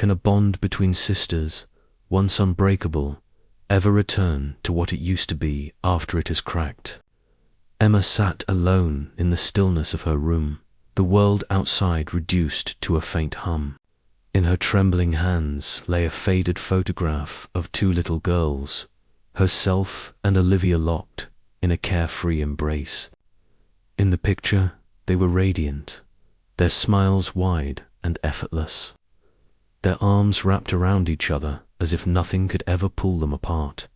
can a bond between sisters, once unbreakable, ever return to what it used to be after it has cracked? Emma sat alone in the stillness of her room, the world outside reduced to a faint hum. In her trembling hands lay a faded photograph of two little girls, herself and Olivia locked in a carefree embrace. In the picture, they were radiant, their smiles wide and effortless, their arms wrapped around each other as if nothing could ever pull them apart.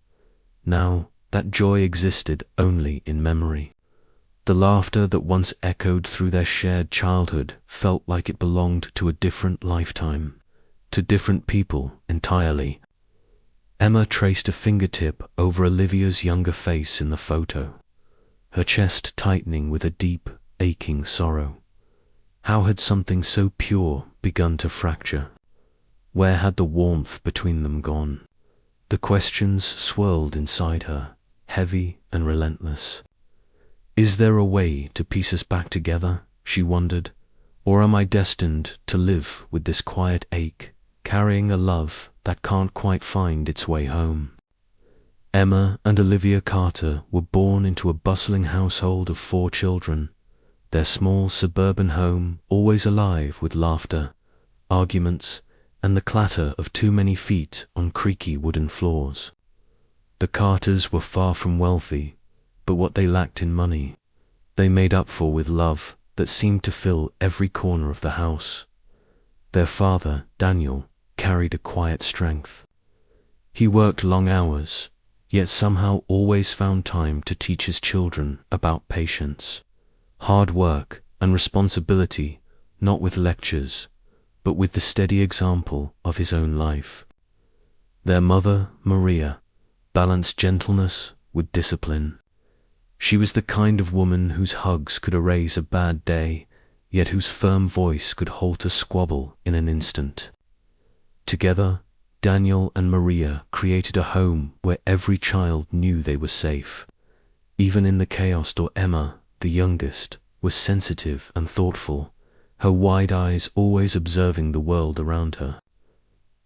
Now, that joy existed only in memory. The laughter that once echoed through their shared childhood felt like it belonged to a different lifetime, to different people entirely. Emma traced a fingertip over Olivia's younger face in the photo, her chest tightening with a deep, aching sorrow. How had something so pure begun to fracture? Where had the warmth between them gone? The questions swirled inside her, heavy and relentless. Is there a way to piece us back together, she wondered, or am I destined to live with this quiet ache, carrying a love that can't quite find its way home? Emma and Olivia Carter were born into a bustling household of 4 children, their small suburban home always alive with laughter, arguments, and the clatter of too many feet on creaky wooden floors. The Carters were far from wealthy, but what they lacked in money, they made up for with love that seemed to fill every corner of the house. Their father, Daniel, carried a quiet strength. He worked long hours, yet somehow always found time to teach his children about patience, hard work, and responsibility, not with lectures, but with the steady example of his own life. Their mother, Maria, balanced gentleness with discipline. She was the kind of woman whose hugs could erase a bad day, yet whose firm voice could halt a squabble in an instant. Together, Daniel and Maria created a home where every child knew they were safe. Even in the chaos, Emma, the youngest, was sensitive and thoughtful, her wide eyes always observing the world around her.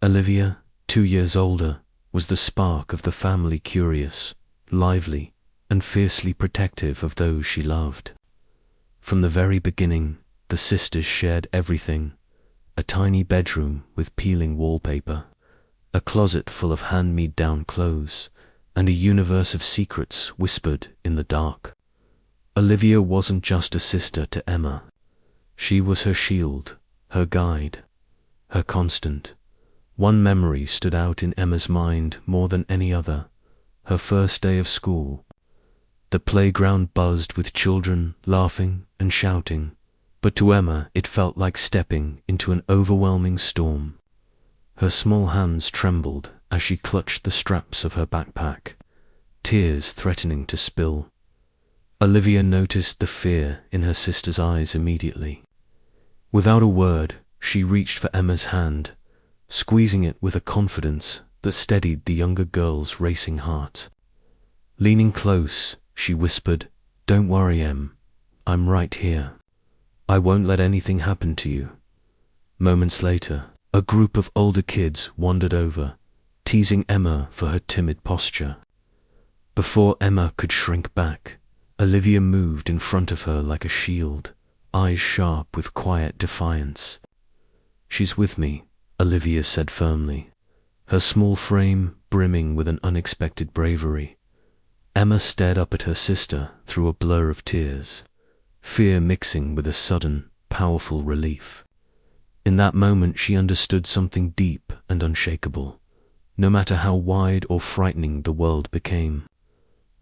Olivia, 2 years older, was the spark of the family, curious, lively, and fiercely protective of those she loved. From the very beginning, the sisters shared everything: a tiny bedroom with peeling wallpaper, a closet full of hand-me-down clothes, and a universe of secrets whispered in the dark. Olivia wasn't just a sister to Emma. She was her shield, her guide, her constant. One memory stood out in Emma's mind more than any other: her first day of school. The playground buzzed with children laughing and shouting, but to Emma it felt like stepping into an overwhelming storm. Her small hands trembled as she clutched the straps of her backpack, tears threatening to spill. Olivia noticed the fear in her sister's eyes immediately. Without a word, she reached for Emma's hand, squeezing it with a confidence that steadied the younger girl's racing heart. Leaning close, she whispered, "Don't worry, Em. I'm right here. I won't let anything happen to you." Moments later, a group of older kids wandered over, teasing Emma for her timid posture. Before Emma could shrink back, Olivia moved in front of her like a shield, eyes sharp with quiet defiance. "She's with me," Olivia said firmly, her small frame brimming with an unexpected bravery. Emma stared up at her sister through a blur of tears, fear mixing with a sudden, powerful relief. In that moment she understood something deep and unshakable. No matter how wide or frightening the world became,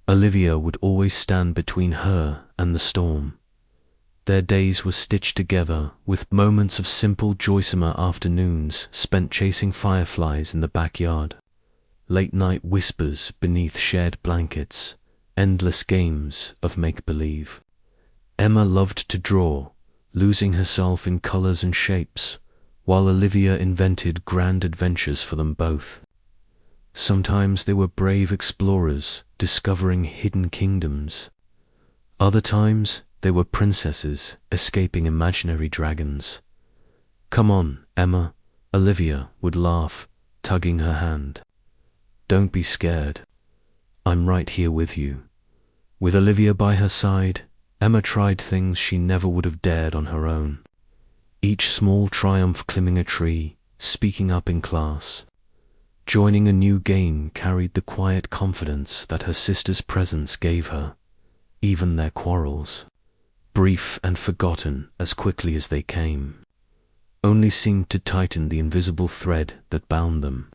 Olivia would always stand between her and the storm. Their days were stitched together with moments of simple joysomer afternoons spent chasing fireflies in the backyard, late-night whispers beneath shared blankets, endless games of make-believe. Emma loved to draw, losing herself in colors and shapes, while Olivia invented grand adventures for them both. Sometimes they were brave explorers discovering hidden kingdoms. Other times they were princesses escaping imaginary dragons. "Come on, Emma, Olivia would laugh, tugging her hand. "Don't be scared. I'm right here with you." With Olivia by her side, Emma tried things she never would have dared on her own. Each small triumph: climbing a tree, speaking up in class, joining a new game, carried the quiet confidence that her sister's presence gave her. Even their quarrels, brief and forgotten as quickly as they came, only seemed to tighten the invisible thread that bound them.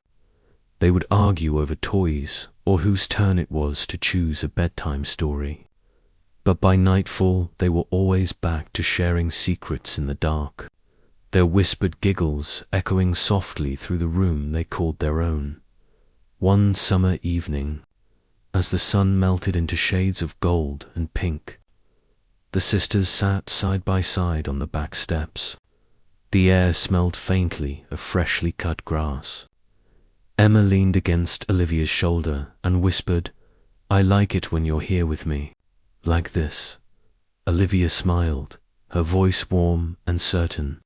They would argue over toys or whose turn it was to choose a bedtime story. But by nightfall, they were always back to sharing secrets in the dark, their whispered giggles echoing softly through the room they called their own. One summer evening, as the sun melted into shades of gold and pink, the sisters sat side by side on the back steps. The air smelled faintly of freshly cut grass. Emma leaned against Olivia's shoulder and whispered, "I like it when you're here with me, like this." Olivia smiled, her voice warm and certain.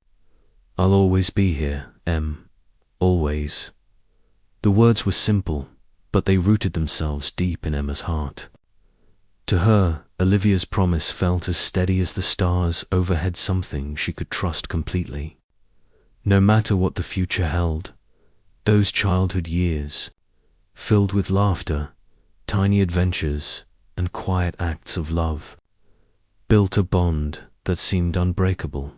"I'll always be here, Em. Always." The words were simple, but they rooted themselves deep in Emma's heart. To her, Olivia's promise felt as steady as the stars overhead, something she could trust completely. No matter what the future held, those childhood years, filled with laughter, tiny adventures, and quiet acts of love, built a bond that seemed unbreakable.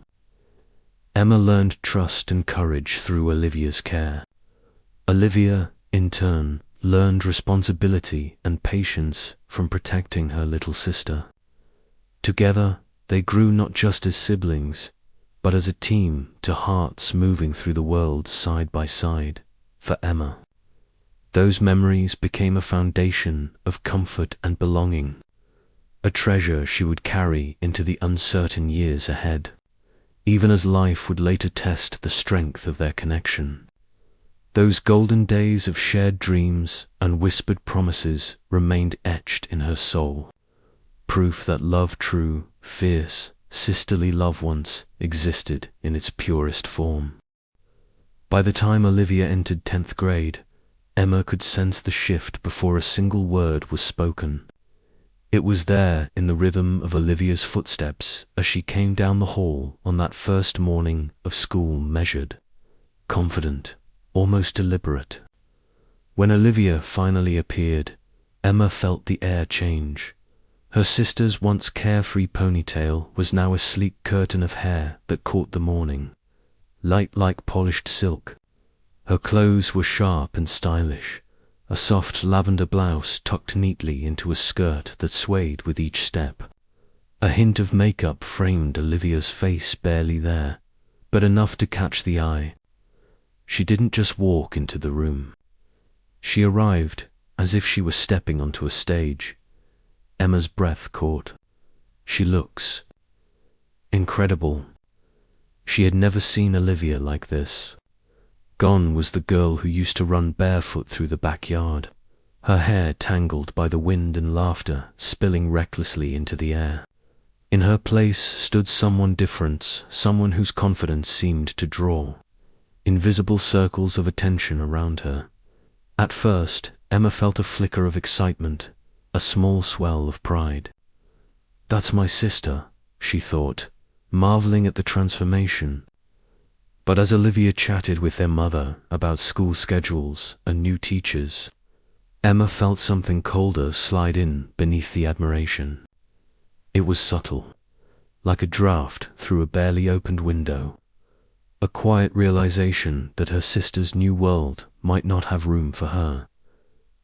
Emma learned trust and courage through Olivia's care. Olivia, in turn, learned responsibility and patience from protecting her little sister. Together, they grew not just as siblings, but as a team, to hearts moving through the world side by side. For Emma, those memories became a foundation of comfort and belonging, a treasure she would carry into the uncertain years ahead, even as life would later test the strength of their connection. Those golden days of shared dreams and whispered promises remained etched in her soul, proof that love, true, fierce, sisterly love, once existed in its purest form. By the time Olivia entered 10th grade, Emma could sense the shift before a single word was spoken. It was there in the rhythm of Olivia's footsteps as she came down the hall on that first morning of school, measured, confident, almost deliberate. When Olivia finally appeared, Emma felt the air change. Her sister's once carefree ponytail was now a sleek curtain of hair that caught the morning, light like polished silk. Her clothes were sharp and stylish, a soft lavender blouse tucked neatly into a skirt that swayed with each step. A hint of makeup framed Olivia's face, barely there, but enough to catch the eye. She didn't just walk into the room. She arrived as if she were stepping onto a stage. Emma's breath caught. She looks incredible. She had never seen Olivia like this. Gone was the girl who used to run barefoot through the backyard, her hair tangled by the wind and laughter spilling recklessly into the air. In her place stood someone different, someone whose confidence seemed to draw invisible circles of attention around her. At first, Emma felt a flicker of excitement, a small swell of pride. "That's my sister," she thought, marveling at the transformation. But as Olivia chatted with their mother about school schedules and new teachers, Emma felt something colder slide in beneath the admiration. It was subtle, like a draft through a barely opened window, a quiet realization that her sister's new world might not have room for her.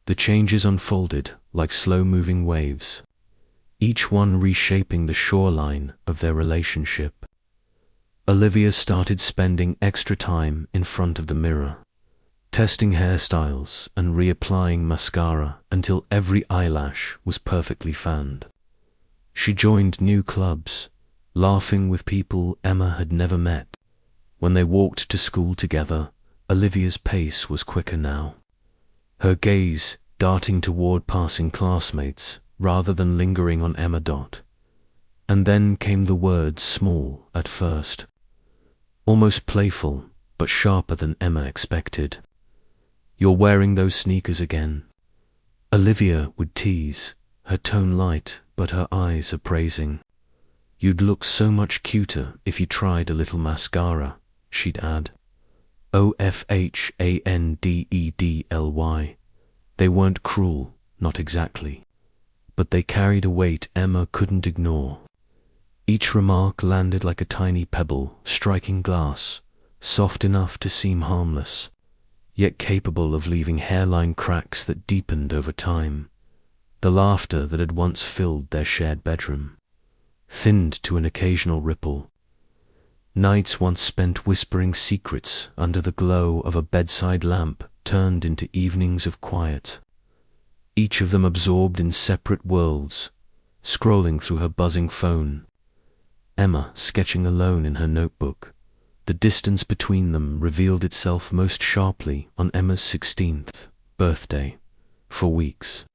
The changes unfolded like slow-moving waves, each one reshaping the shoreline of their relationship. Olivia started spending extra time in front of the mirror, testing hairstyles and reapplying mascara until every eyelash was perfectly fanned. She joined new clubs, laughing with people Emma had never met. When they walked to school together, Olivia's pace was quicker now, her gaze darting toward passing classmates rather than lingering on Emma. And then came the words, small at first, almost playful, but sharper than Emma expected. "You're wearing those sneakers again," Olivia would tease, her tone light but her eyes appraising. "You'd look so much cuter if you tried a little mascara," she'd add. OFHANDEDLY. They weren't cruel, not exactly, but they carried a weight Emma couldn't ignore. Each remark landed like a tiny pebble striking glass, soft enough to seem harmless, yet capable of leaving hairline cracks that deepened over time. The laughter that had once filled their shared bedroom thinned to an occasional ripple. Nights once spent whispering secrets under the glow of a bedside lamp turned into evenings of quiet, each of them absorbed in separate worlds, scrolling through her buzzing phone, Emma sketching alone in her notebook. The distance between them revealed itself most sharply on Emma's 16th birthday. For weeks,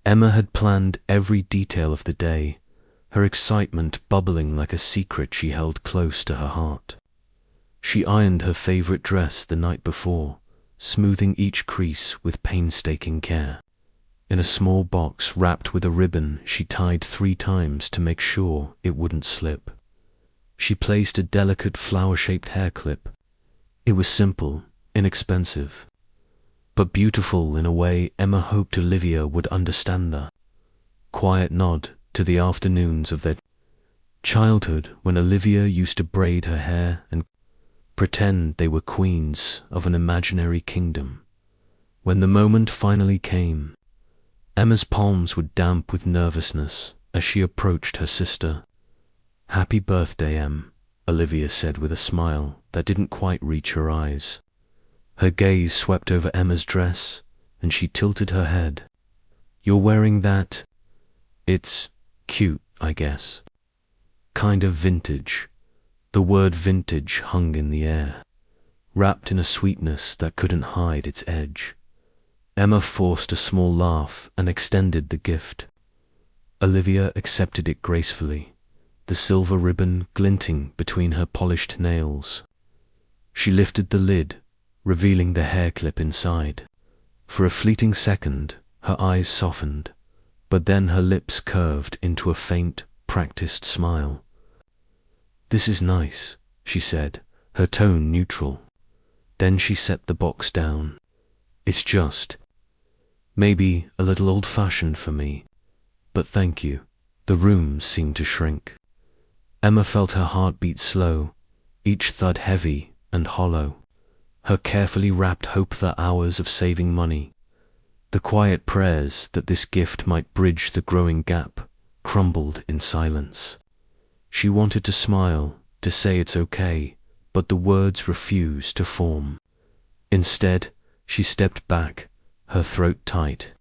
Emma had planned every detail of the day, her excitement bubbling like a secret she held close to her heart. She ironed her favorite dress the night before, smoothing each crease with painstaking care. In a small box wrapped with a ribbon she tied 3 times to make sure it wouldn't slip. She placed a delicate flower-shaped hair clip. It was simple, inexpensive, but beautiful in a way Emma hoped Olivia would understand. The quiet nod to the afternoons of their childhood when Olivia used to braid her hair and pretend they were queens of an imaginary kingdom. When the moment finally came, Emma's palms were damp with nervousness as she approached her sister. "Happy birthday, Em," Olivia said with a smile that didn't quite reach her eyes. Her gaze swept over Emma's dress, and she tilted her head. "You're wearing that? It's cute, I guess. Kind of vintage." The word vintage hung in the air, wrapped in a sweetness that couldn't hide its edge. Emma forced a small laugh and extended the gift. Olivia accepted it gracefully, the silver ribbon glinting between her polished nails. She lifted the lid, revealing the hair clip inside. For a fleeting second, her eyes softened, but then her lips curved into a faint, practiced smile. "This is nice," she said, her tone neutral. Then she set the box down. "It's just maybe a little old-fashioned for me, but thank you." The room seemed to shrink. Emma felt her heart beat slow, each thud heavy and hollow. Her carefully wrapped hope for hours of saving money, the quiet prayers that this gift might bridge the growing gap, crumbled in silence. She wanted to smile, to say it's okay, but the words refused to form. Instead, she stepped back, her throat tight,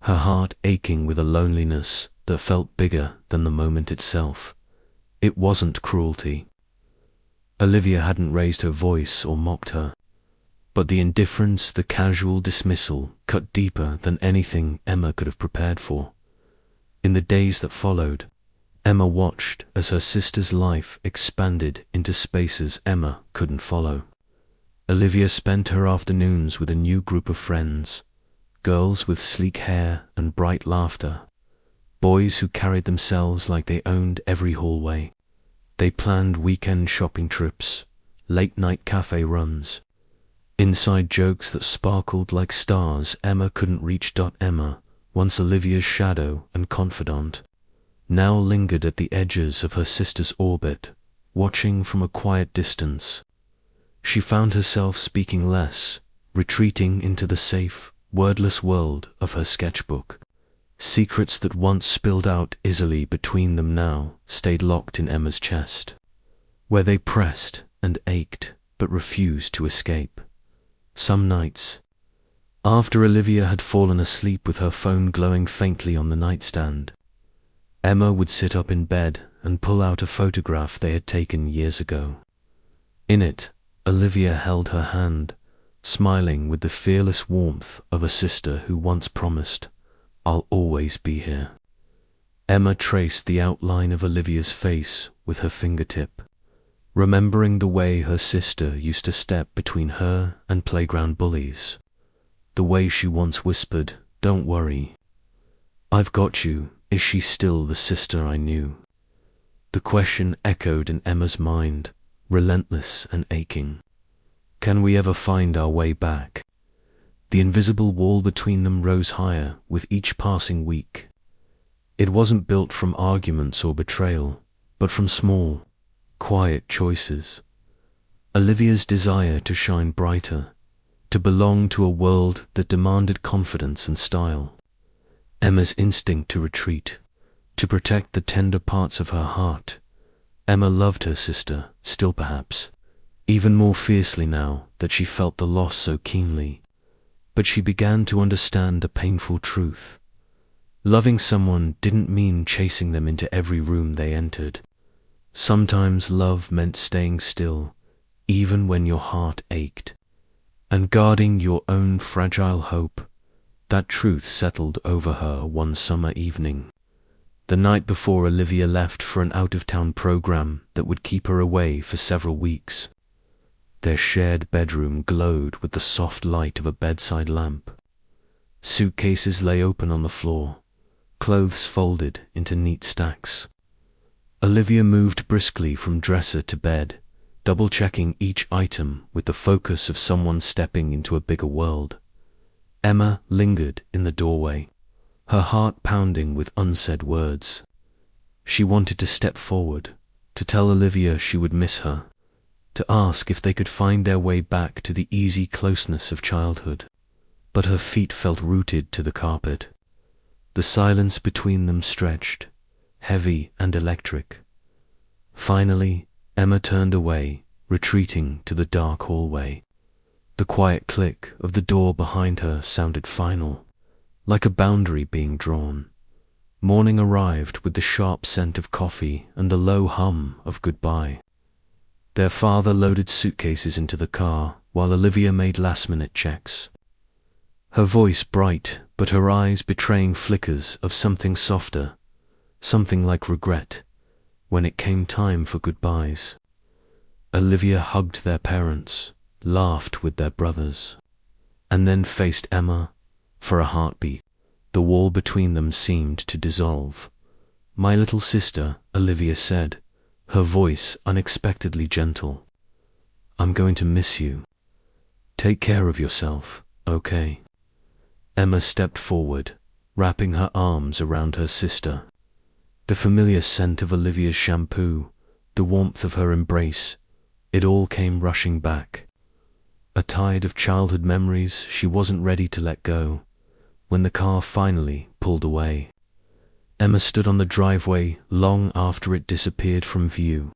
her heart aching with a loneliness that felt bigger than the moment itself. It wasn't cruelty. Olivia hadn't raised her voice or mocked her, but the indifference, the casual dismissal, cut deeper than anything Emma could have prepared for. In the days that followed, Emma watched as her sister's life expanded into spaces Emma couldn't follow. Olivia spent her afternoons with a new group of friends, girls with sleek hair and bright laughter, boys who carried themselves like they owned every hallway. They planned weekend shopping trips, late-night cafe runs, inside jokes that sparkled like stars Emma couldn't reach. Emma, once Olivia's shadow and confidant, now lingered at the edges of her sister's orbit, watching from a quiet distance. She found herself speaking less, retreating into the safe, wordless world of her sketchbook. Secrets that once spilled out easily between them now stayed locked in Emma's chest, where they pressed and ached but refused to escape. Some nights, after Olivia had fallen asleep with her phone glowing faintly on the nightstand, Emma would sit up in bed and pull out a photograph they had taken years ago. In it, Olivia held her hand, smiling with the fearless warmth of a sister who once promised, "I'll always be here." Emma traced the outline of Olivia's face with her fingertip, remembering the way her sister used to step between her and playground bullies, the way she once whispered, "Don't worry, I've got you." Is she still the sister I knew? The question echoed in Emma's mind, relentless and aching. Can we ever find our way back? The invisible wall between them rose higher with each passing week. It wasn't built from arguments or betrayal, but from small, quiet choices. Olivia's desire to shine brighter, to belong to a world that demanded confidence and style. Emma's instinct to retreat, to protect the tender parts of her heart. Emma loved her sister, still perhaps, even more fiercely now that she felt the loss so keenly. But she began to understand a painful truth. Loving someone didn't mean chasing them into every room they entered. Sometimes love meant staying still, even when your heart ached, and guarding your own fragile hope. That truth settled over her one summer evening, the night before Olivia left for an out-of-town program that would keep her away for several weeks. Their shared bedroom glowed with the soft light of a bedside lamp. Suitcases lay open on the floor, clothes folded into neat stacks. Olivia moved briskly from dresser to bed, double-checking each item with the focus of someone stepping into a bigger world. Emma lingered in the doorway, her heart pounding with unsaid words. She wanted to step forward, to tell Olivia she would miss her, to ask if they could find their way back to the easy closeness of childhood. But her feet felt rooted to the carpet. The silence between them stretched, heavy and electric. Finally, Emma turned away, retreating to the dark hallway. The quiet click of the door behind her sounded final, like a boundary being drawn. Morning arrived with the sharp scent of coffee and the low hum of goodbye. Their father loaded suitcases into the car while Olivia made last-minute checks. Her voice bright, but her eyes betraying flickers of something softer, something like regret, when it came time for goodbyes. Olivia hugged their parents, laughed with their brothers, and then faced Emma for a heartbeat. The wall between them seemed to dissolve. "My little sister," Olivia said, her voice unexpectedly gentle. "I'm going to miss you. Take care of yourself, okay?" Emma stepped forward, wrapping her arms around her sister. The familiar scent of Olivia's shampoo, the warmth of her embrace, it all came rushing back. A tide of childhood memories she wasn't ready to let go. When the car finally pulled away, Emma stood on the driveway long after it disappeared from view.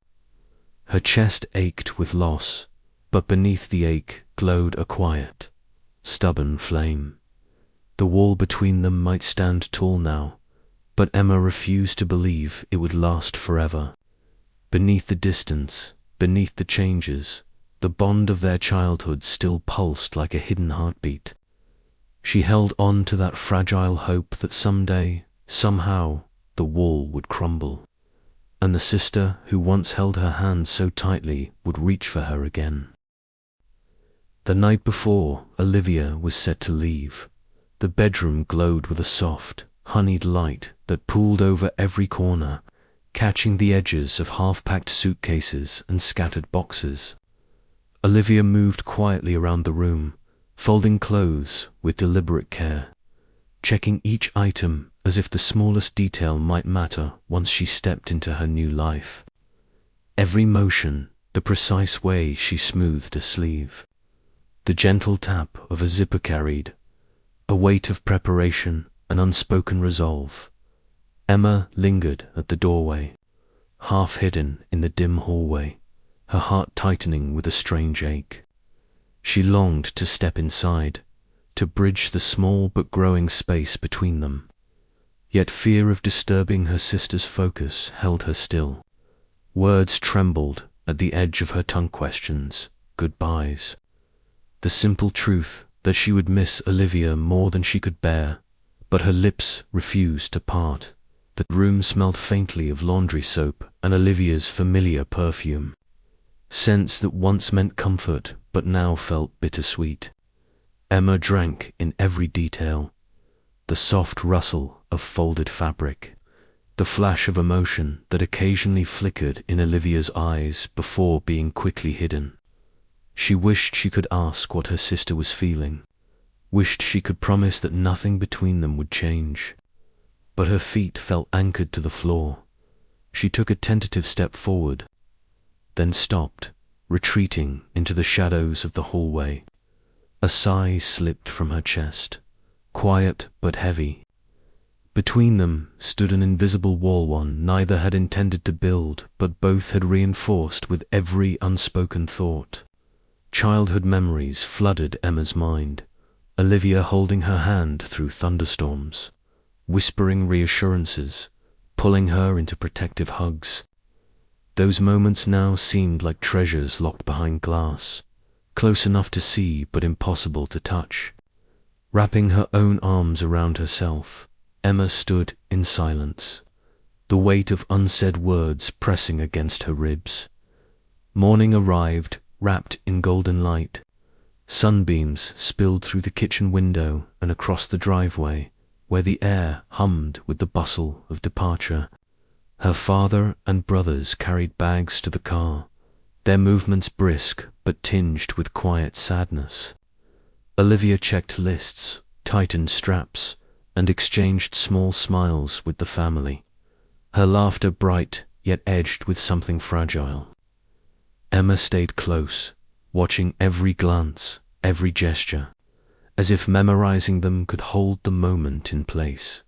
Her chest ached with loss, but beneath the ache glowed a quiet, stubborn flame. The wall between them might stand tall now, but Emma refused to believe it would last forever. Beneath the distance, beneath the changes, the bond of their childhood still pulsed like a hidden heartbeat. She held on to that fragile hope that someday, somehow, the wall would crumble, and the sister who once held her hand so tightly would reach for her again. The night before Olivia was set to leave, the bedroom glowed with a soft, honeyed light that pooled over every corner, catching the edges of half-packed suitcases and scattered boxes. Olivia moved quietly around the room, folding clothes with deliberate care, checking each item as if the smallest detail might matter once she stepped into her new life. Every motion, the precise way she smoothed a sleeve, the gentle tap of a zipper carried, a weight of preparation, an unspoken resolve. Emma lingered at the doorway, half hidden in the dim hallway, her heart tightening with a strange ache. She longed to step inside, to bridge the small but growing space between them. Yet fear of disturbing her sister's focus held her still. Words trembled at the edge of her tongue. Questions, goodbyes, the simple truth that she would miss Olivia more than she could bear, but her lips refused to part. The room smelled faintly of laundry soap and Olivia's familiar perfume. scents that once meant comfort but now felt bittersweet. Emma drank in every detail: the soft rustle of folded fabric, the flash of emotion that occasionally flickered in Olivia's eyes before being quickly hidden. She wished she could ask what her sister was feeling, wished she could promise that nothing between them would change. But her feet felt anchored to the floor. She took a tentative step forward, then stopped, retreating into the shadows of the hallway. A sigh slipped from her chest, quiet but heavy. Between them stood an invisible wall one neither had intended to build, but both had reinforced with every unspoken thought. Childhood memories flooded Emma's mind, Olivia holding her hand through thunderstorms, whispering reassurances, pulling her into protective hugs. Those moments now seemed like treasures locked behind glass, close enough to see but impossible to touch. Wrapping her own arms around herself, Emma stood in silence, the weight of unsaid words pressing against her ribs. Morning arrived, wrapped in golden light. Sunbeams spilled through the kitchen window and across the driveway, where the air hummed with the bustle of departure. Her father and brothers carried bags to the car, their movements brisk but tinged with quiet sadness. Olivia checked lists, tightened straps, and exchanged small smiles with the family, her laughter bright yet edged with something fragile. Emma stayed close, watching every glance, every gesture, as if memorizing them could hold the moment in place.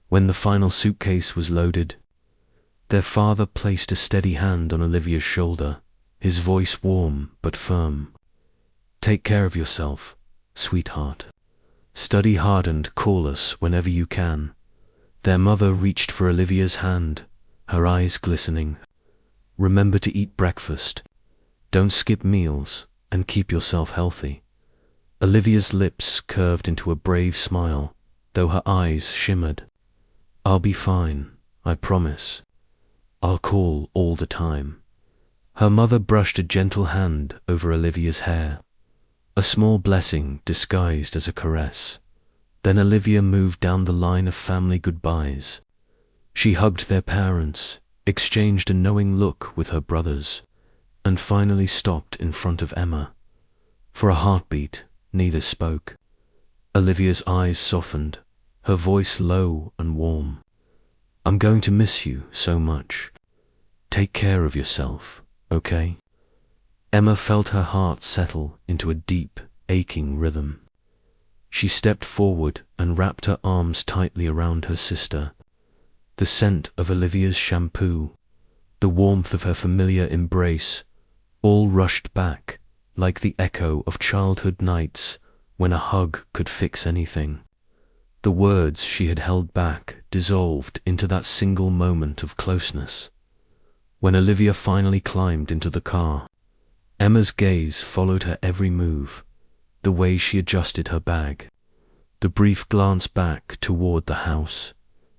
When the final suitcase was loaded, their father placed a steady hand on Olivia's shoulder, his voice warm but firm. "Take care of yourself, sweetheart. Study hard and call us whenever you can." Their mother reached for Olivia's hand, her eyes glistening. "Remember to eat breakfast. Don't skip meals, and keep yourself healthy." Olivia's lips curved into a brave smile, though her eyes shimmered. "I'll be fine, I promise. I'll call all the time." Her mother brushed a gentle hand over Olivia's hair, a small blessing disguised as a caress. Then Olivia moved down the line of family goodbyes. She hugged their parents, exchanged a knowing look with her brothers, and finally stopped in front of Emma. For a heartbeat, neither spoke. Olivia's eyes softened, her voice low and warm. "I'm going to miss you so much. Take care of yourself, okay?" Emma felt her heart settle into a deep, aching rhythm. She stepped forward and wrapped her arms tightly around her sister. The scent of Olivia's shampoo, the warmth of her familiar embrace, all rushed back like the echo of childhood nights when a hug could fix anything. The words she had held back dissolved into that single moment of closeness. When Olivia finally climbed into the car, Emma's gaze followed her every move, the way she adjusted her bag, the brief glance back toward the house,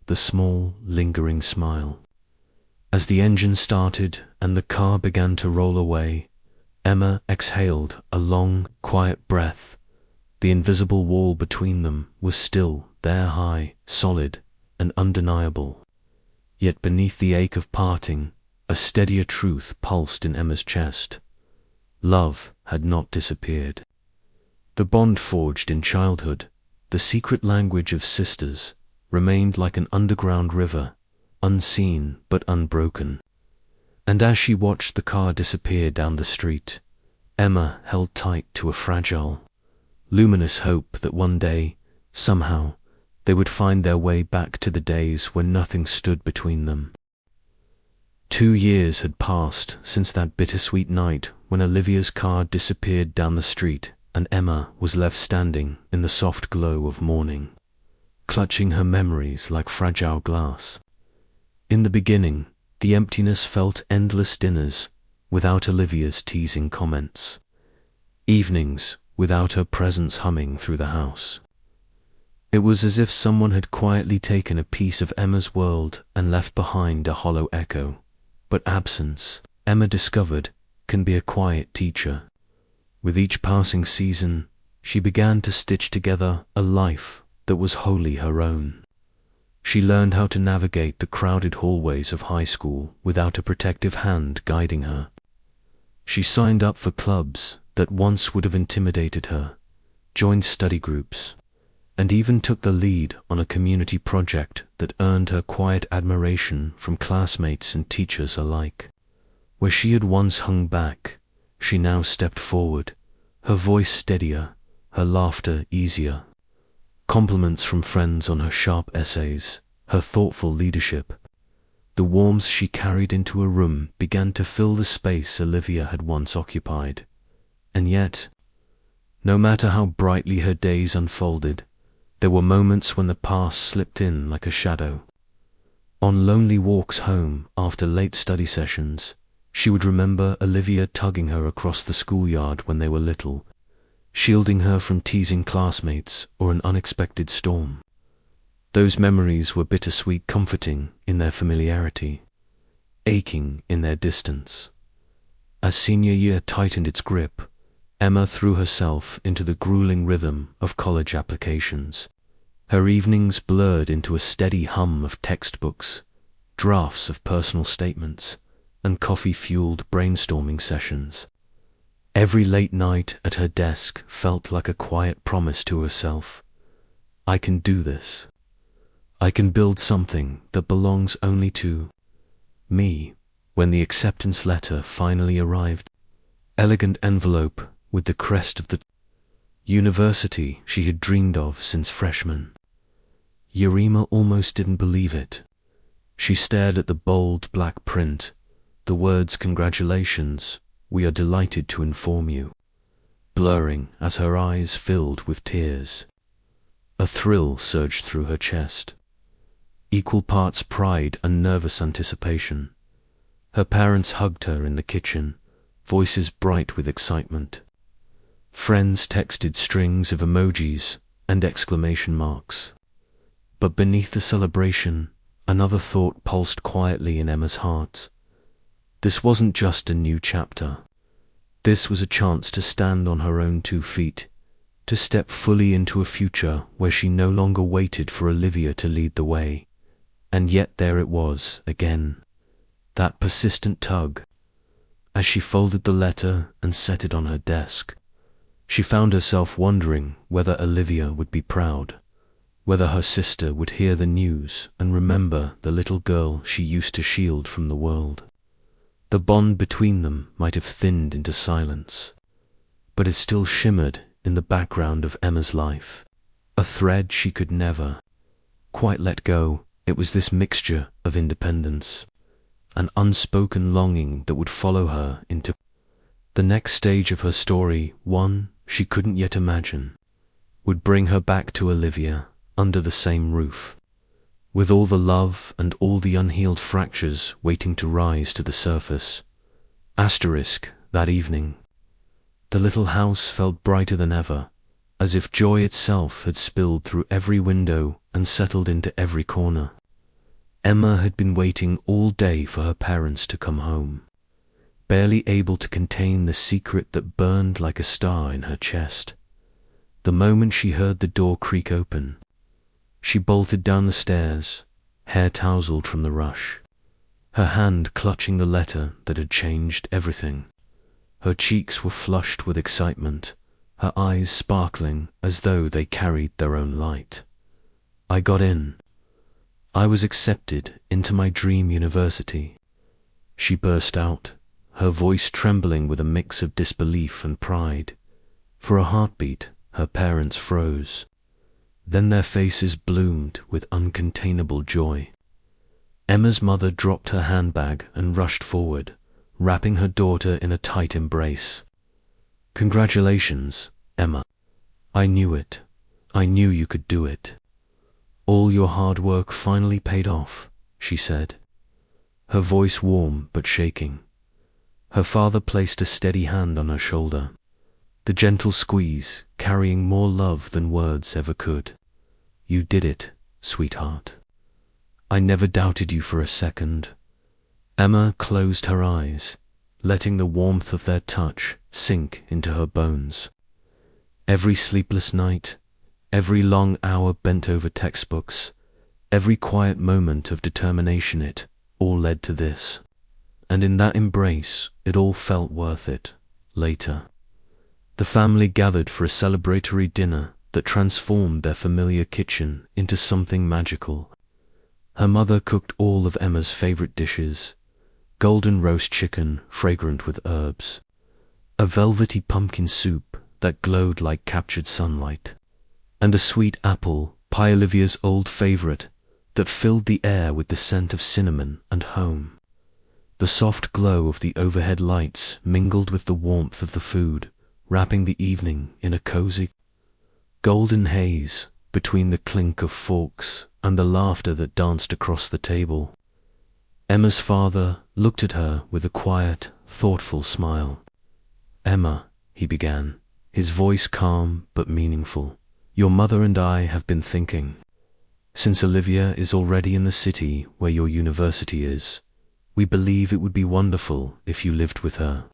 the small, lingering smile. As the engine started and the car began to roll away, Emma exhaled a long, quiet breath. The invisible wall between them was still there, high, solid, and undeniable. Yet beneath the ache of parting, a steadier truth pulsed in Emma's chest. Love had not disappeared. The bond forged in childhood, the secret language of sisters, remained like an underground river, unseen but unbroken. And as she watched the car disappear down the street, Emma held tight to a fragile, luminous hope that one day, somehow, they would find their way back to the days when nothing stood between them. 2 years had passed since that bittersweet night when Olivia's car disappeared down the street and Emma was left standing in the soft glow of morning, clutching her memories like fragile glass. In the beginning, the emptiness felt endless dinners without Olivia's teasing comments, evenings without her presence humming through the house. It was as if someone had quietly taken a piece of Emma's world and left behind a hollow echo. But absence, Emma discovered, can be a quiet teacher. With each passing season, she began to stitch together a life that was wholly her own. She learned how to navigate the crowded hallways of high school without a protective hand guiding her. She signed up for clubs that once would have intimidated her, joined study groups, and even took the lead on a community project that earned her quiet admiration from classmates and teachers alike. Where she had once hung back, she now stepped forward, her voice steadier, her laughter easier. Compliments from friends on her sharp essays, her thoughtful leadership. The warmth she carried into a room began to fill the space Olivia had once occupied. And yet, no matter how brightly her days unfolded, there were moments when the past slipped in like a shadow. On lonely walks home after late study sessions, she would remember Olivia tugging her across the schoolyard when they were little, shielding her from teasing classmates or an unexpected storm. Those memories were bittersweet comforting in their familiarity, aching in their distance. As senior year tightened its grip, Emma threw herself into the grueling rhythm of college applications. Her evenings blurred into a steady hum of textbooks, drafts of personal statements, and coffee-fueled brainstorming sessions. Every late night at her desk felt like a quiet promise to herself. I can do this. I can build something that belongs only to me. When the acceptance letter finally arrived, elegant envelope with the crest of the university she had dreamed of since freshman. Yerima almost didn't believe it. She stared at the bold black print, the words "Congratulations, we are delighted to inform you," blurring as her eyes filled with tears. A thrill surged through her chest, equal parts pride and nervous anticipation. Her parents hugged her in the kitchen, voices bright with excitement. Friends texted strings of emojis and exclamation marks. But beneath the celebration, another thought pulsed quietly in Emma's heart. This wasn't just a new chapter. This was a chance to stand on her own 2 feet, to step fully into a future where she no longer waited for Olivia to lead the way. And yet there it was, again, that persistent tug. As she folded the letter and set it on her desk, she found herself wondering whether Olivia would be proud, whether her sister would hear the news and remember the little girl she used to shield from the world. The bond between them might have thinned into silence, but it still shimmered in the background of Emma's life, a thread she could never quite let go. It was this mixture of independence, an unspoken longing that would follow her into the next stage of her story, one she couldn't yet imagine, would bring her back to Olivia under the same roof, with all the love and all the unhealed fractures waiting to rise to the surface. That evening, the little house felt brighter than ever, as if joy itself had spilled through every window and settled into every corner. Emma had been waiting all day for her parents to come home, barely able to contain the secret that burned like a star in her chest. The moment she heard the door creak open, she bolted down the stairs, hair tousled from the rush, her hand clutching the letter that had changed everything. Her cheeks were flushed with excitement, her eyes sparkling as though they carried their own light. I got in. I was accepted into my dream university, she burst out, her voice trembling with a mix of disbelief and pride. For a heartbeat, her parents froze. Then their faces bloomed with uncontainable joy. Emma's mother dropped her handbag and rushed forward, wrapping her daughter in a tight embrace. "Congratulations, Emma. I knew it. I knew you could do it. All your hard work finally paid off," she said, her voice warm but shaking. Her father placed a steady hand on her shoulder, the gentle squeeze carrying more love than words ever could. "You did it, sweetheart. I never doubted you for a second." Emma closed her eyes, letting the warmth of their touch sink into her bones. Every sleepless night, every long hour bent over textbooks, every quiet moment of determination, it all led to this. And in that embrace, it all felt worth it. Later, the family gathered for a celebratory dinner that transformed their familiar kitchen into something magical. Her mother cooked all of Emma's favorite dishes: golden roast chicken fragrant with herbs, a velvety pumpkin soup that glowed like captured sunlight, and a sweet apple pie, Olivia's old favorite, that filled the air with the scent of cinnamon and home. The soft glow of the overhead lights mingled with the warmth of the food, wrapping the evening in a cozy, golden haze between the clink of forks and the laughter that danced across the table. Emma's father looked at her with a quiet, thoughtful smile. "Emma," he began, his voice calm but meaningful, "your mother and I have been thinking. Since Olivia is already in the city where your university is, we believe it would be wonderful if you lived with her.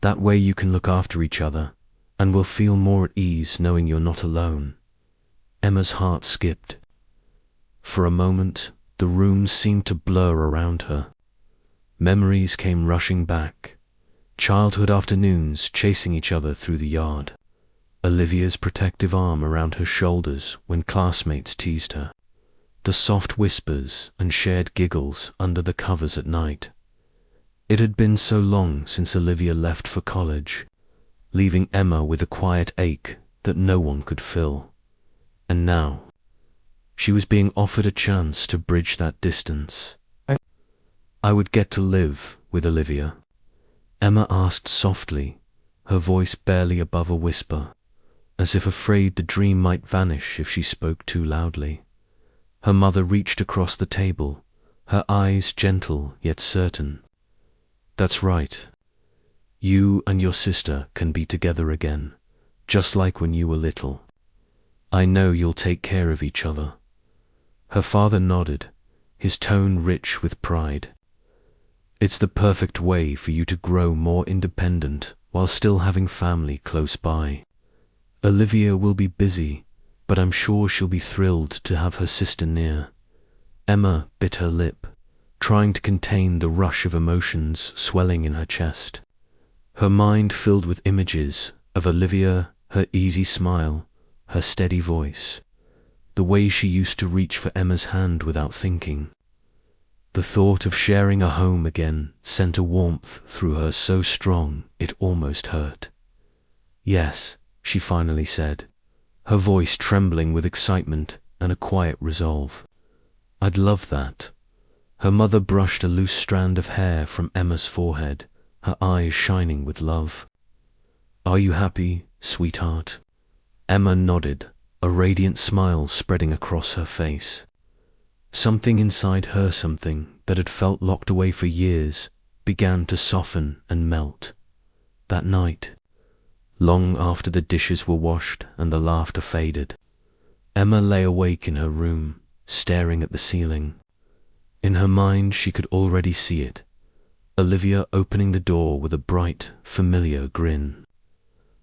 That way you can look after each other, and will feel more at ease knowing you're not alone." Emma's heart skipped. For a moment, the room seemed to blur around her. Memories came rushing back. Childhood afternoons chasing each other through the yard. Olivia's protective arm around her shoulders when classmates teased her. The soft whispers and shared giggles under the covers at night. It had been so long since Olivia left for college, leaving Emma with a quiet ache that no one could fill. And now, she was being offered a chance to bridge that distance. "I would get to live with Olivia?" Emma asked softly, her voice barely above a whisper, as if afraid the dream might vanish if she spoke too loudly. Her mother reached across the table, her eyes gentle yet certain. "That's right. You and your sister can be together again, just like when you were little. I know you'll take care of each other." Her father nodded, his tone rich with pride. "It's the perfect way for you to grow more independent while still having family close by. Olivia will be busy, but I'm sure she'll be thrilled to have her sister near." Emma bit her lip, trying to contain the rush of emotions swelling in her chest. Her mind filled with images of Olivia, her easy smile, her steady voice, the way she used to reach for Emma's hand without thinking. The thought of sharing a home again sent a warmth through her so strong it almost hurt. "Yes," she finally said, her voice trembling with excitement and a quiet resolve. "I'd love that." Her mother brushed a loose strand of hair from Emma's forehead, her eyes shining with love. "Are you happy, sweetheart?" Emma nodded, a radiant smile spreading across her face. Something inside her, something that had felt locked away for years, began to soften and melt. That night, long after the dishes were washed and the laughter faded, Emma lay awake in her room, staring at the ceiling. In her mind she could already see it, Olivia opening the door with a bright, familiar grin.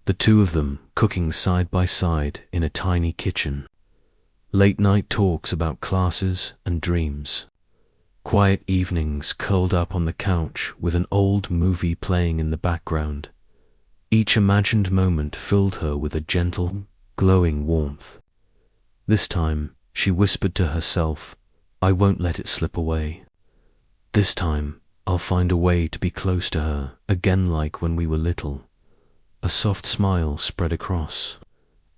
The two of them cooking side by side in a tiny kitchen. Late-night talks about classes and dreams. Quiet evenings curled up on the couch with an old movie playing in the background. Each imagined moment filled her with a gentle, glowing warmth. This time, she whispered to herself, "I won't let it slip away. This time, I'll find a way to be close to her, again like when we were little." A soft smile spread across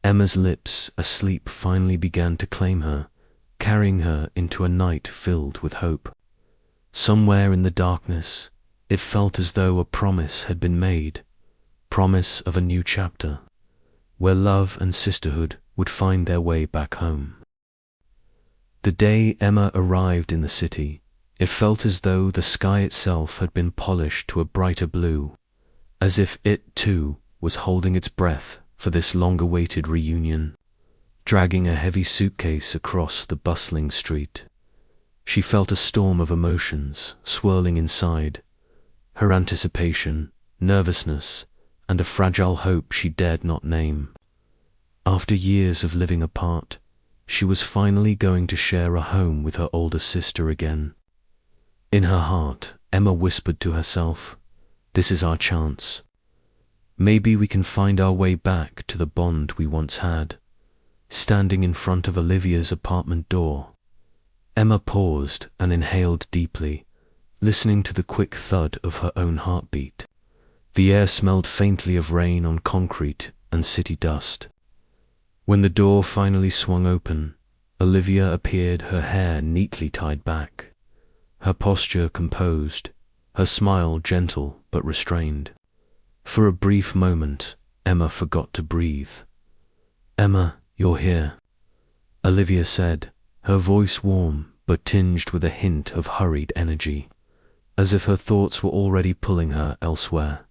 Emma's lips. Asleep finally began to claim her, carrying her into a night filled with hope. Somewhere in the darkness, it felt as though a promise had been made, promise of a new chapter, where love and sisterhood would find their way back home. The day Emma arrived in the city, it felt as though the sky itself had been polished to a brighter blue, as if it, too, was holding its breath for this long-awaited reunion. Dragging a heavy suitcase across the bustling street, she felt a storm of emotions swirling inside, her anticipation, nervousness, and a fragile hope she dared not name. After years of living apart, she was finally going to share a home with her older sister again. In her heart, Emma whispered to herself, "This is our chance. Maybe we can find our way back to the bond we once had." Standing in front of Olivia's apartment door, Emma paused and inhaled deeply, listening to the quick thud of her own heartbeat. The air smelled faintly of rain on concrete and city dust. When the door finally swung open, Olivia appeared, her hair neatly tied back, her posture composed, her smile gentle but restrained. For a brief moment, Emma forgot to breathe. "Emma, you're here," Olivia said, her voice warm but tinged with a hint of hurried energy, as if her thoughts were already pulling her elsewhere.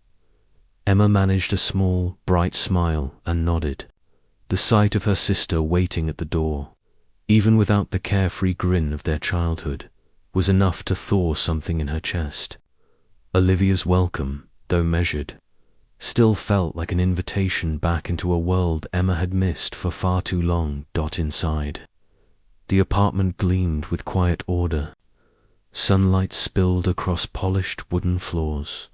Emma managed a small, bright smile and nodded. The sight of her sister waiting at the door, even without the carefree grin of their childhood, was enough to thaw something in her chest. Olivia's welcome, though measured, still felt like an invitation back into a world Emma had missed for far too long. Inside, the apartment gleamed with quiet order. Sunlight spilled across polished wooden floors,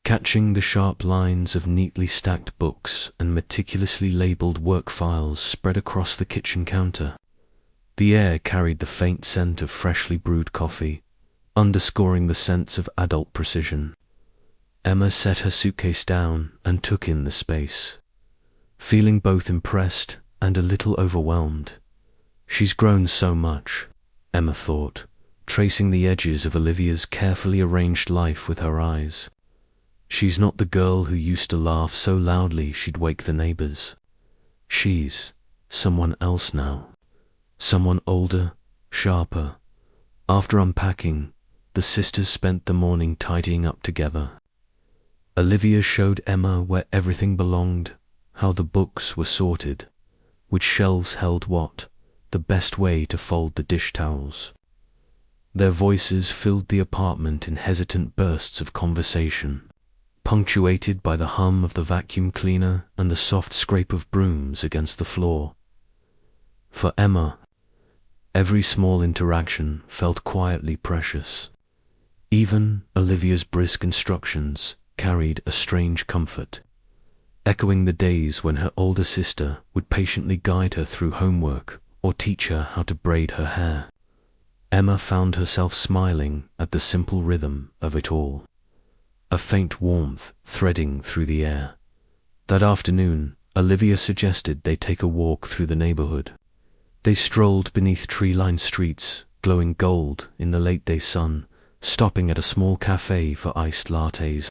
catching the sharp lines of neatly stacked books and meticulously labeled work files spread across the kitchen counter. The air carried the faint scent of freshly brewed coffee, underscoring the sense of adult precision. Emma set her suitcase down and took in the space, feeling both impressed and a little overwhelmed. She's grown so much, Emma thought, tracing the edges of Olivia's carefully arranged life with her eyes. She's not the girl who used to laugh so loudly she'd wake the neighbors. She's someone else now, someone older, sharper. After unpacking, the sisters spent the morning tidying up together. Olivia showed Emma where everything belonged, how the books were sorted, which shelves held what, the best way to fold the dish towels. Their voices filled the apartment in hesitant bursts of conversation, punctuated by the hum of the vacuum cleaner and the soft scrape of brooms against the floor. For Emma, every small interaction felt quietly precious. Even Olivia's brisk instructions carried a strange comfort, echoing the days when her older sister would patiently guide her through homework or teach her how to braid her hair. Emma found herself smiling at the simple rhythm of it all, a faint warmth threading through the air. That afternoon, Olivia suggested they take a walk through the neighborhood. They strolled beneath tree-lined streets, glowing gold in the late-day sun, stopping at a small cafe for iced lattes.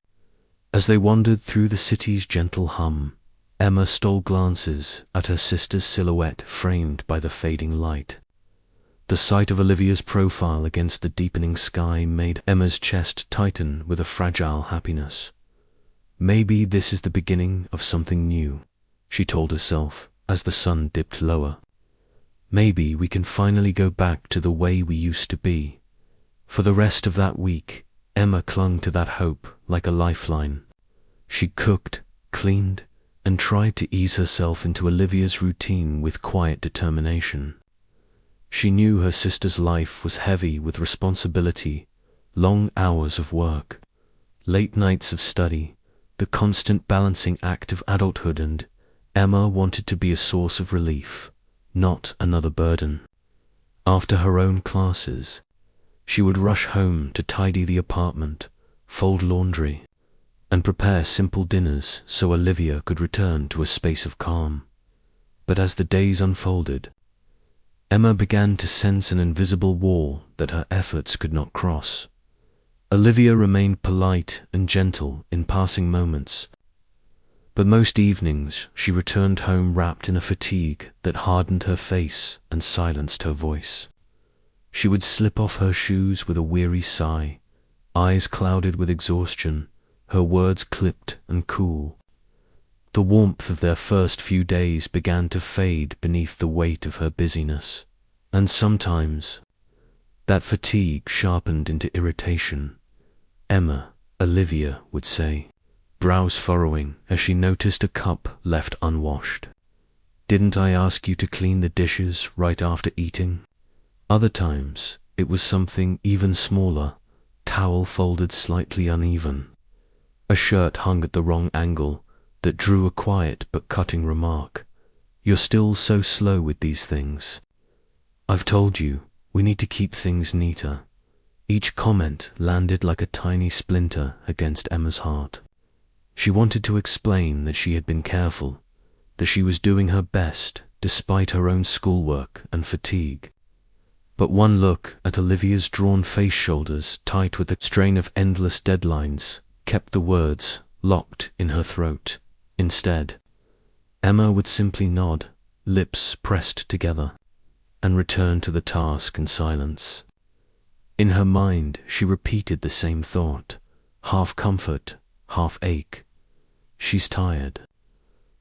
As they wandered through the city's gentle hum, Emma stole glances at her sister's silhouette framed by the fading light. The sight of Olivia's profile against the deepening sky made Emma's chest tighten with a fragile happiness. Maybe this is the beginning of something new, she told herself as the sun dipped lower. Maybe we can finally go back to the way we used to be. For the rest of that week, Emma clung to that hope like a lifeline. She cooked, cleaned, and tried to ease herself into Olivia's routine with quiet determination. She knew her sister's life was heavy with responsibility, long hours of work, late nights of study, the constant balancing act of adulthood, and Emma wanted to be a source of relief, not another burden. After her own classes, she would rush home to tidy the apartment, fold laundry, and prepare simple dinners so Olivia could return to a space of calm. But as the days unfolded, Emma began to sense an invisible wall that her efforts could not cross. Olivia remained polite and gentle in passing moments, but most evenings she returned home wrapped in a fatigue that hardened her face and silenced her voice. She would slip off her shoes with a weary sigh, eyes clouded with exhaustion, her words clipped and cool. The warmth of their first few days began to fade beneath the weight of her busyness, and sometimes that fatigue sharpened into irritation. Emma, Olivia would say, brows furrowing as she noticed a cup left unwashed. Didn't I ask you to clean the dishes right after eating? Other times, it was something even smaller, towel folded slightly uneven. A shirt hung at the wrong angle that drew a quiet but cutting remark. You're still so slow with these things. I've told you, we need to keep things neater. Each comment landed like a tiny splinter against Emma's heart. She wanted to explain that she had been careful, that she was doing her best despite her own schoolwork and fatigue. But one look at Olivia's drawn face, shoulders tight with the strain of endless deadlines, kept the words locked in her throat. Instead, Emma would simply nod, lips pressed together, and return to the task in silence. In her mind, she repeated the same thought, half comfort, half ache. She's tired.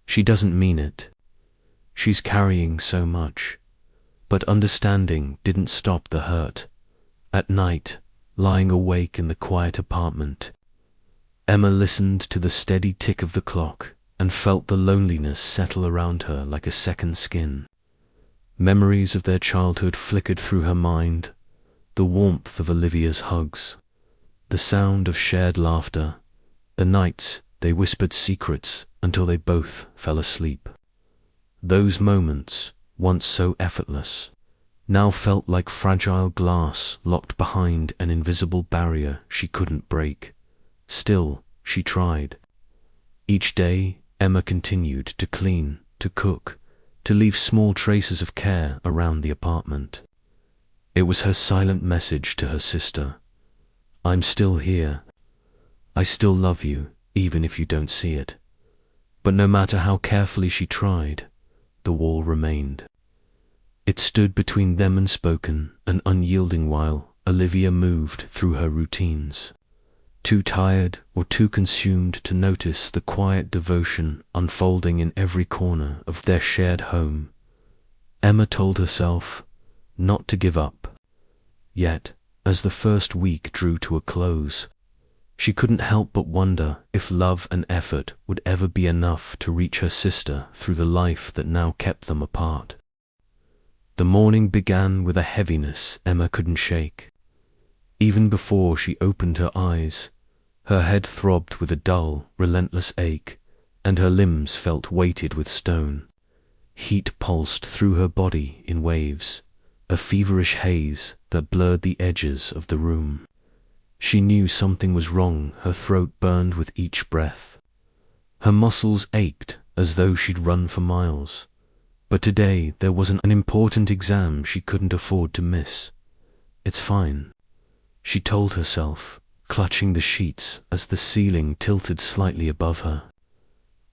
She doesn't mean it. She's carrying so much. But understanding didn't stop the hurt. At night, lying awake in the quiet apartment, Emma listened to the steady tick of the clock and felt the loneliness settle around her like a second skin. Memories of their childhood flickered through her mind, the warmth of Olivia's hugs, the sound of shared laughter, the nights they whispered secrets until they both fell asleep. Those moments, once so effortless, now felt like fragile glass locked behind an invisible barrier she couldn't break. Still, she tried. Each day, Emma continued to clean, to cook, to leave small traces of care around the apartment. It was her silent message to her sister. I'm still here. I still love you, even if you don't see it. But no matter how carefully she tried, the wall remained. It stood between them unspoken and unyielding while Olivia moved through her routines. Too tired or too consumed to notice the quiet devotion unfolding in every corner of their shared home, Emma told herself not to give up. Yet, as the first week drew to a close, she couldn't help but wonder if love and effort would ever be enough to reach her sister through the life that now kept them apart. The morning began with a heaviness Emma couldn't shake. Even before she opened her eyes, her head throbbed with a dull, relentless ache, and her limbs felt weighted with stone. Heat pulsed through her body in waves, a feverish haze that blurred the edges of the room. She knew something was wrong, her throat burned with each breath. Her muscles ached as though she'd run for miles. But today there was an important exam she couldn't afford to miss. It's fine, she told herself, clutching the sheets as the ceiling tilted slightly above her.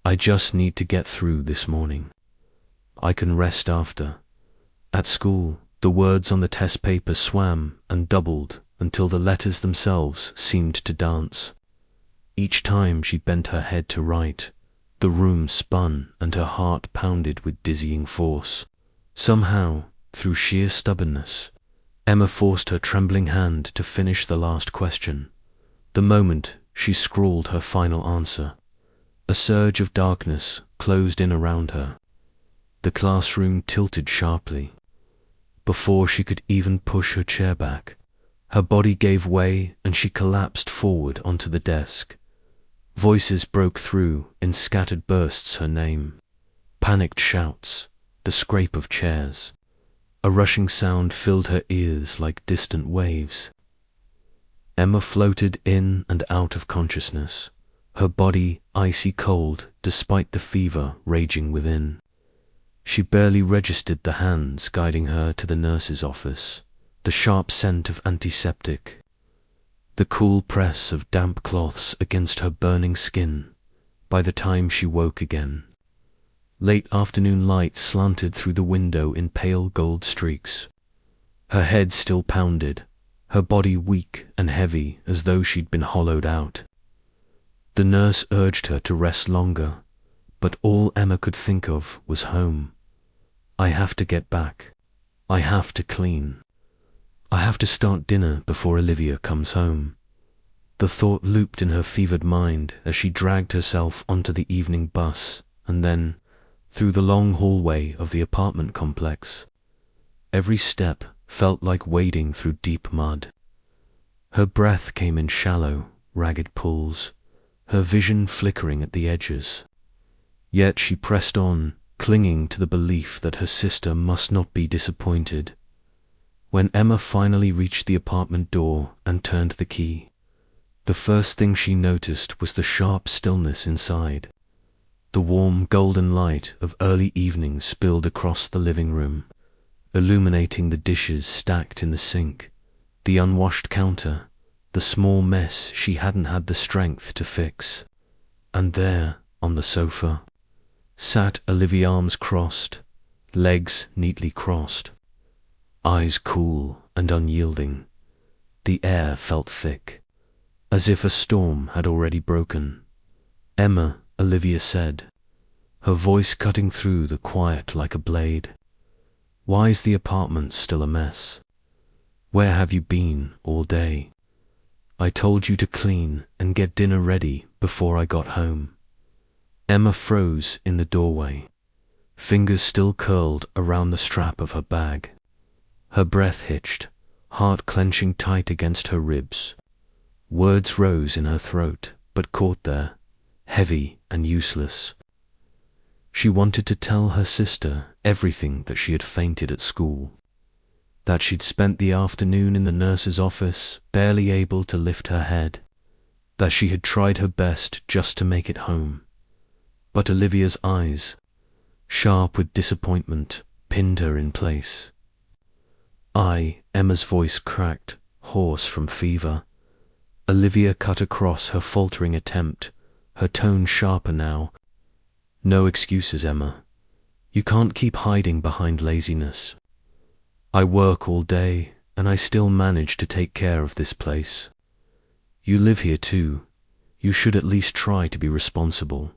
I just need to get through this morning. I can rest after. At school, the words on the test paper swam and doubled until the letters themselves seemed to dance. Each time she bent her head to write, the room spun and her heart pounded with dizzying force. Somehow, through sheer stubbornness, Emma forced her trembling hand to finish the last question. The moment she scrawled her final answer, a surge of darkness closed in around her. The classroom tilted sharply. Before she could even push her chair back, her body gave way and she collapsed forward onto the desk. Voices broke through in scattered bursts her name. Panicked shouts, the scrape of chairs. A rushing sound filled her ears like distant waves. Emma floated in and out of consciousness, her body icy cold despite the fever raging within. She barely registered the hands guiding her to the nurse's office, the sharp scent of antiseptic, the cool press of damp cloths against her burning skin. By the time she woke again, late afternoon light slanted through the window in pale gold streaks. Her head still pounded, her body weak and heavy as though she'd been hollowed out. The nurse urged her to rest longer, but all Emma could think of was home. I have to get back. I have to clean. I have to start dinner before Olivia comes home. The thought looped in her fevered mind as she dragged herself onto the evening bus and then through the long hallway of the apartment complex. Every step felt like wading through deep mud. Her breath came in shallow, ragged pulls, her vision flickering at the edges. Yet she pressed on, clinging to the belief that her sister must not be disappointed. When Emma finally reached the apartment door and turned the key, the first thing she noticed was the sharp stillness inside. The warm golden light of early evening spilled across the living room, illuminating the dishes stacked in the sink, the unwashed counter, the small mess she hadn't had the strength to fix. And there, on the sofa, sat Olivia, arms crossed, legs neatly crossed, eyes cool and unyielding. The air felt thick, as if a storm had already broken. "Emma," Olivia said, her voice cutting through the quiet like a blade. "Why's the apartment still a mess? Where have you been all day? I told you to clean and get dinner ready before I got home." Emma froze in the doorway, fingers still curled around the strap of her bag. Her breath hitched, heart clenching tight against her ribs. Words rose in her throat, but caught there, heavy and useless. She wanted to tell her sister everything, that she had fainted at school, that she'd spent the afternoon in the nurse's office, barely able to lift her head, that she had tried her best just to make it home. But Olivia's eyes, sharp with disappointment, pinned her in place. Emma's voice cracked, hoarse from fever. Olivia cut across her faltering attempt, her tone sharper now. "No excuses, Emma. You can't keep hiding behind laziness. I work all day, and I still manage to take care of this place. You live here too. You should at least try to be responsible."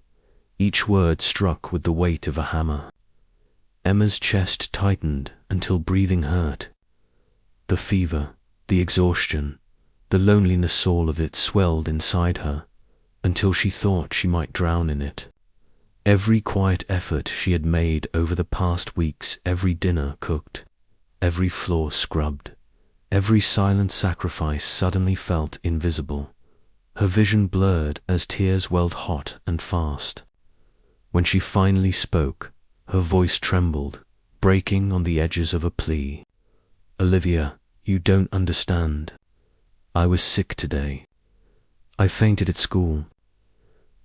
Each word struck with the weight of a hammer. Emma's chest tightened until breathing hurt. The fever, the exhaustion, the loneliness, all of it swelled inside her, until she thought she might drown in it. Every quiet effort she had made over the past weeks, every dinner cooked, every floor scrubbed, every silent sacrifice suddenly felt invisible. Her vision blurred as tears welled hot and fast. When she finally spoke, her voice trembled, breaking on the edges of a plea. "Olivia, you don't understand. I was sick today. I fainted at school.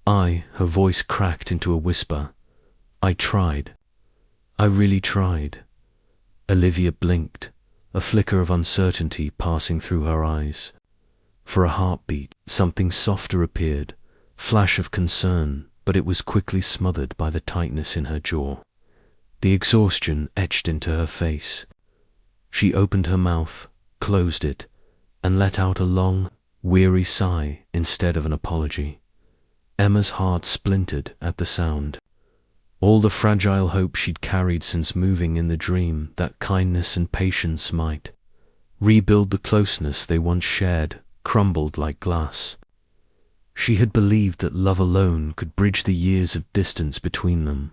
Her voice cracked into a whisper. "I tried. I really tried." Olivia blinked, a flicker of uncertainty passing through her eyes. For a heartbeat, something softer appeared, flash of concern, but it was quickly smothered by the tightness in her jaw. The exhaustion etched into her face. She opened her mouth, closed it, and let out a long, weary sigh instead of an apology. Emma's heart splintered at the sound. All the fragile hope she'd carried since moving in the dream that kindness and patience might rebuild the closeness they once shared crumbled like glass. She had believed that love alone could bridge the years of distance between them.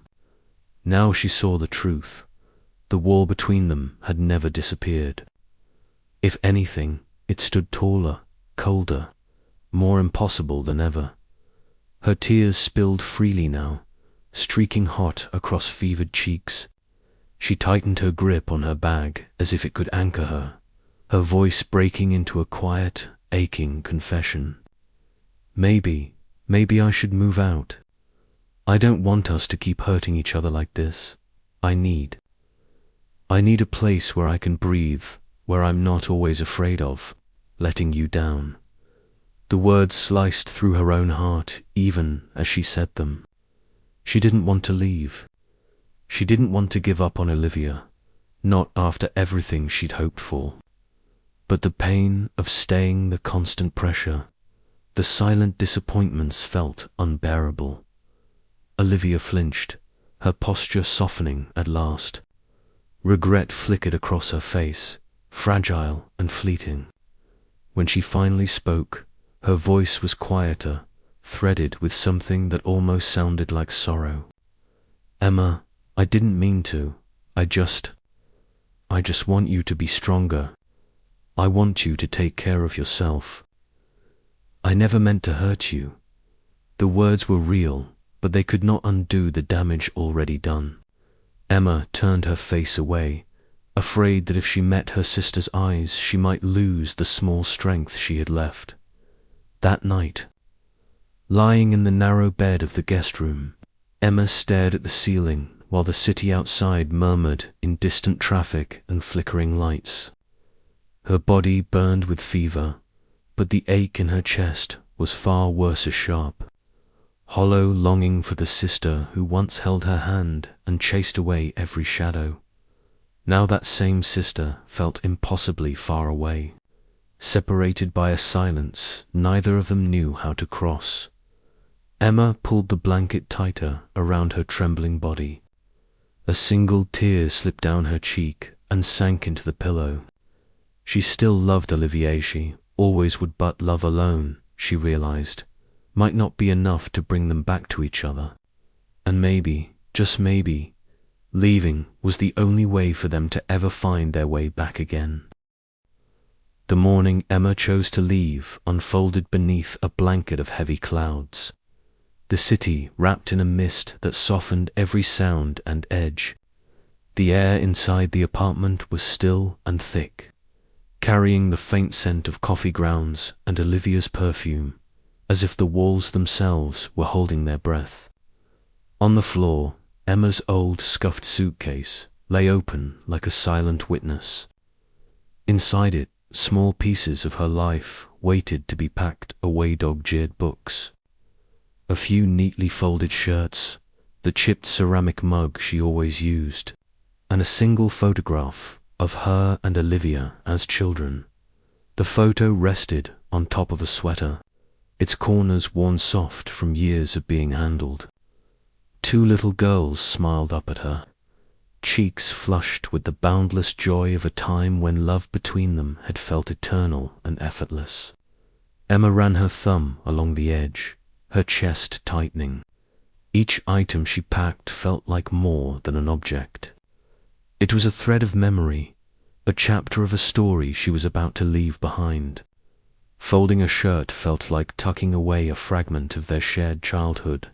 Now she saw the truth. The wall between them had never disappeared. If anything, it stood taller, colder, more impossible than ever. Her tears spilled freely now, streaking hot across fevered cheeks. She tightened her grip on her bag as if it could anchor her, her voice breaking into a quiet, aching confession. Maybe I should move out. I don't want us to keep hurting each other like this. I need a place where I can breathe, where I'm not always afraid of letting you down." The words sliced through her own heart even as she said them. She didn't want to leave. She didn't want to give up on Olivia, not after everything she'd hoped for. But the pain of staying, the constant pressure, the silent disappointments felt unbearable. Olivia flinched, her posture softening at last. Regret flickered across her face, fragile and fleeting. When she finally spoke, Her voice was quieter, threaded with something that almost sounded like sorrow. "Emma, I didn't mean to. I just want you to be stronger. I want you to take care of yourself. I never meant to hurt you." The words were real, but they could not undo the damage already done. Emma turned her face away, afraid that if she met her sister's eyes, she might lose the small strength she had left. That night, lying in the narrow bed of the guest room, Emma stared at the ceiling while the city outside murmured in distant traffic and flickering lights. Her body burned with fever, but the ache in her chest was far worse as sharp. Hollow longing for the sister who once held her hand and chased away every shadow. Now that same sister felt impossibly far away, separated by a silence neither of them knew how to cross. Emma pulled the blanket tighter around her trembling body. A single tear slipped down her cheek and sank into the pillow. She still loved Olivier, she always would, but love alone, she realized, might not be enough to bring them back to each other. And maybe, just maybe, leaving was the only way for them to ever find their way back again. The morning Emma chose to leave unfolded beneath a blanket of heavy clouds. The city wrapped in a mist that softened every sound and edge. The air inside the apartment was still and thick, carrying the faint scent of coffee grounds and Olivia's perfume, as if the walls themselves were holding their breath. On the floor, Emma's old scuffed suitcase lay open like a silent witness. Inside it, small pieces of her life waited to be packed away. Dog-eared books, a few neatly folded shirts, the chipped ceramic mug she always used, and a single photograph of her and Olivia as children. The photo rested on top of a sweater, its corners worn soft from years of being handled. Two little girls smiled up at her, cheeks flushed with the boundless joy of a time when love between them had felt eternal and effortless. Emma ran her thumb along the edge, her chest tightening. Each item she packed felt like more than an object. It was a thread of memory, a chapter of a story she was about to leave behind. Folding a shirt felt like tucking away a fragment of their shared childhood.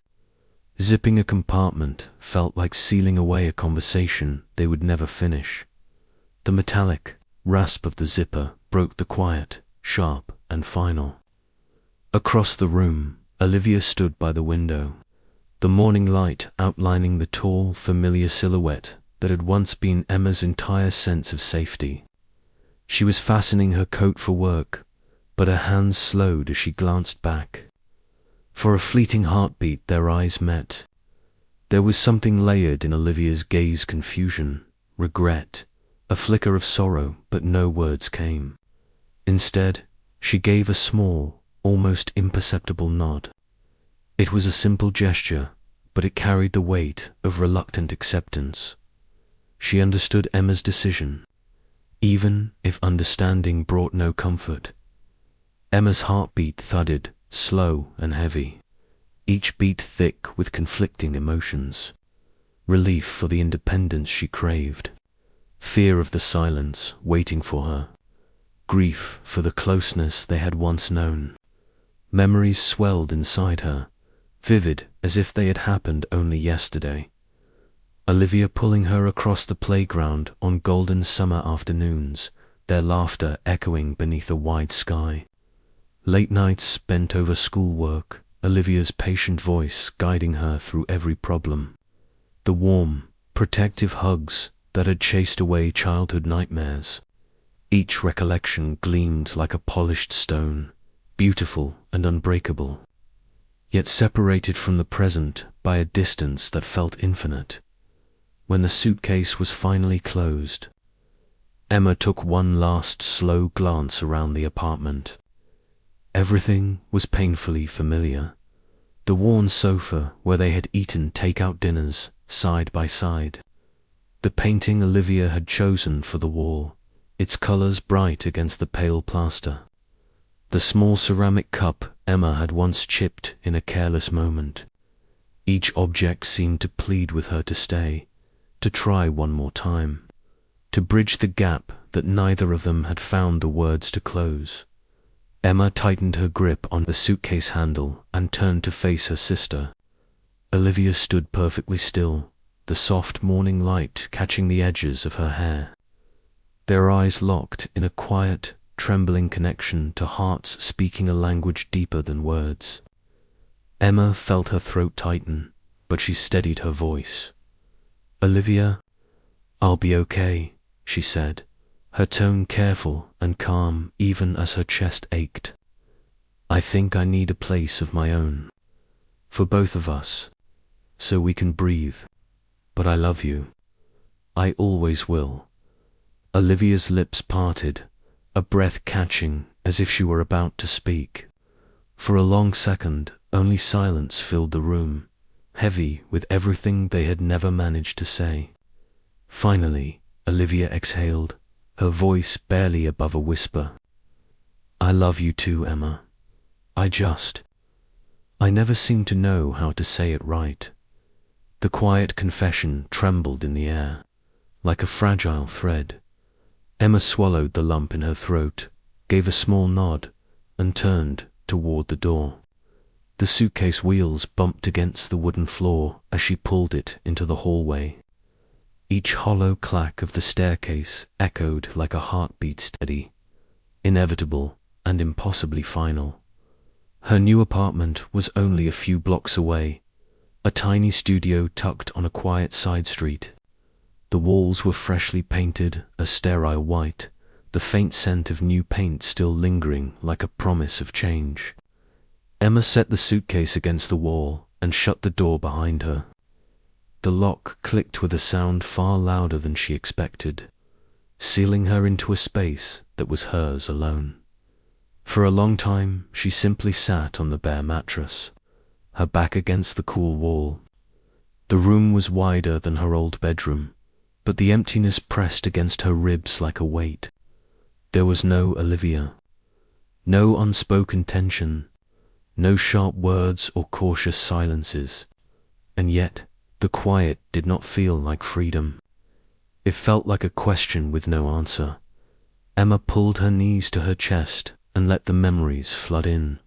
Zipping a compartment felt like sealing away a conversation they would never finish. The metallic rasp of the zipper broke the quiet, sharp and final. Across the room, Olivia stood by the window, the morning light outlining the tall, familiar silhouette that had once been Emma's entire sense of safety. She was fastening her coat for work, but her hands slowed as she glanced back. For a fleeting heartbeat their eyes met. There was something layered in Olivia's gaze: confusion, regret, a flicker of sorrow, but no words came. Instead, she gave a small, almost imperceptible nod. It was a simple gesture, but it carried the weight of reluctant acceptance. She understood Emma's decision, even if understanding brought no comfort. Emma's heartbeat thudded, slow and heavy, each beat thick with conflicting emotions. Relief for the independence she craved, fear of the silence waiting for her, grief for the closeness they had once known. Memories swelled inside her, vivid as if they had happened only yesterday. Olivia pulling her across the playground on golden summer afternoons, their laughter echoing beneath a wide sky. Late nights spent over schoolwork, Olivia's patient voice guiding her through every problem. The warm, protective hugs that had chased away childhood nightmares. Each recollection gleamed like a polished stone, beautiful and unbreakable, yet separated from the present by a distance that felt infinite. When the suitcase was finally closed, Emma took one last slow glance around the apartment. Everything was painfully familiar. The worn sofa where they had eaten take-out dinners side by side. The painting Olivia had chosen for the wall, its colors bright against the pale plaster. The small ceramic cup Emma had once chipped in a careless moment. Each object seemed to plead with her to stay, to try one more time, to bridge the gap that neither of them had found the words to close. Emma tightened her grip on the suitcase handle and turned to face her sister. Olivia stood perfectly still, the soft morning light catching the edges of her hair. Their eyes locked in a quiet, trembling connection to hearts speaking a language deeper than words. Emma felt her throat tighten, but she steadied her voice. "Olivia, I'll be okay," she said, her tone careful and calm even as her chest ached. "I think I need a place of my own. For both of us. So we can breathe. But I love you. I always will." Olivia's lips parted, a breath catching as if she were about to speak. For a long second, only silence filled the room, heavy with everything they had never managed to say. Finally, Olivia exhaled, her voice barely above a whisper. "I love you too, Emma. I never seemed to know how to say it right." The quiet confession trembled in the air, like a fragile thread. Emma swallowed the lump in her throat, gave a small nod, and turned toward the door. The suitcase wheels bumped against the wooden floor as she pulled it into the hallway. Each hollow clack of the staircase echoed like a heartbeat steady, inevitable and impossibly final. Her new apartment was only a few blocks away, a tiny studio tucked on a quiet side street. The walls were freshly painted a sterile white, the faint scent of new paint still lingering like a promise of change. Emma set the suitcase against the wall and shut the door behind her. The lock clicked with a sound far louder than she expected, sealing her into a space that was hers alone. For a long time she simply sat on the bare mattress, her back against the cool wall. The room was wider than her old bedroom, but the emptiness pressed against her ribs like a weight. There was no Olivia, no unspoken tension, no sharp words or cautious silences, and yet the quiet did not feel like freedom. It felt like a question with no answer. Emma pulled her knees to her chest and let the memories flood in.